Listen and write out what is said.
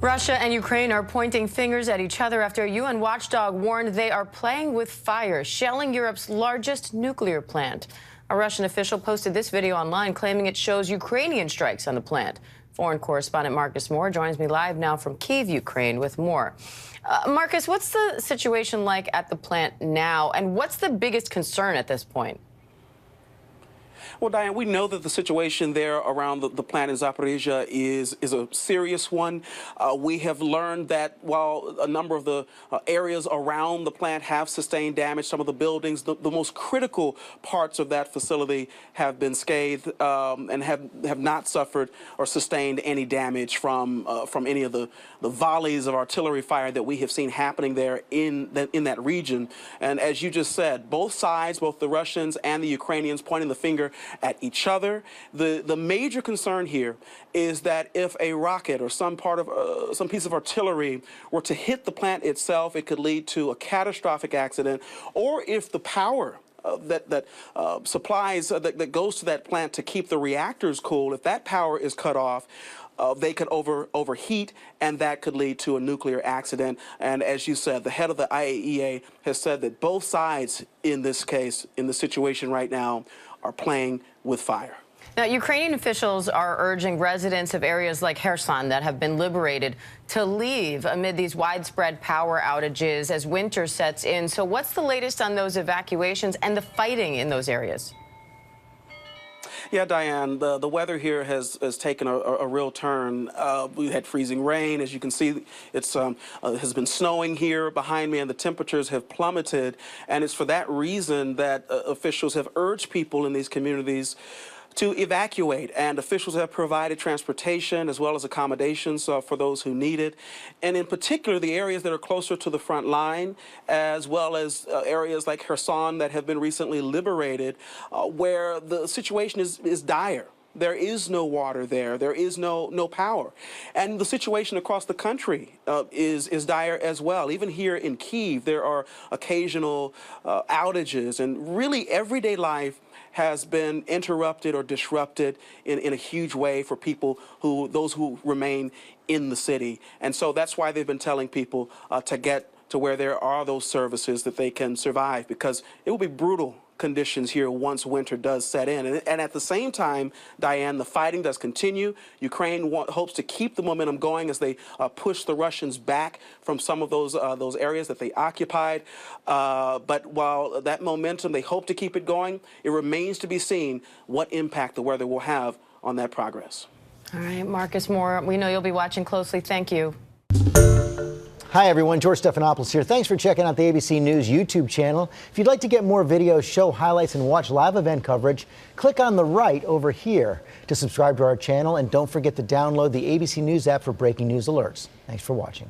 Russia and Ukraine are pointing fingers at each other after a UN watchdog warned they are playing with fire, shelling Europe's largest nuclear plant. A Russian official posted this video online claiming it shows Ukrainian strikes on the plant. Foreign correspondent Marcus Moore joins me live now from Kyiv, Ukraine, with more. Marcus, what's the situation like at the plant now, and what's the biggest concern at this point? Well, Diane, we know that the situation there around the plant in Zaporizhzhia is a serious one. We have learned that while a number of the areas around the plant have sustained damage, some of the buildings, the most critical parts of that facility have been scathed and have not suffered or sustained any damage from any of the volleys of artillery fire that we have seen happening there in that region. And as you just said, both sides, both the Russians and the Ukrainians, pointing the finger at each other. The major concern here is that if a rocket or some piece of artillery were to hit the plant itself, it could lead to a catastrophic accident, or if the power that goes to that plant to keep the reactors cool, if that power is cut off, they could overheat, and that could lead to a nuclear accident. And as you said, the head of the IAEA has said that both sides in this case, in the situation right now, are playing with fire. Now, Ukrainian officials are urging residents of areas like Kherson that have been liberated to leave amid these widespread power outages as winter sets in. So what's the latest on those evacuations and the fighting in those areas? Yeah, Diane, the weather here has taken a real turn. We had freezing rain. As you can see, it's has been snowing here behind me, and the temperatures have plummeted. And it's for that reason that officials have urged people in these communities to evacuate, and officials have provided transportation as well as accommodations for those who need it, and in particular the areas that are closer to the front line, as well as areas like Kherson that have been recently liberated, where the situation is dire. There is no water there. There is no power. And the situation across the country is dire as well. Even here in Kyiv, there are occasional outages, and really everyday life has been interrupted or disrupted in a huge way for people those who remain in the city. And so that's why they've been telling people to get to where there are those services that they can survive, because it will be brutal conditions here once winter does set in. And at the same time, Diane, the fighting does continue. Ukraine hopes to keep the momentum going as they push the Russians back from some of those areas that they occupied. But while that momentum, they hope to keep it going, it remains to be seen what impact the weather will have on that progress. All right, Marcus Moore, we know you'll be watching closely. Thank you. Hi, everyone. George Stephanopoulos here. Thanks for checking out the ABC News YouTube channel. If you'd like to get more videos, show highlights, and watch live event coverage, click on the right over here to subscribe to our channel. And don't forget to download the ABC News app for breaking news alerts. Thanks for watching.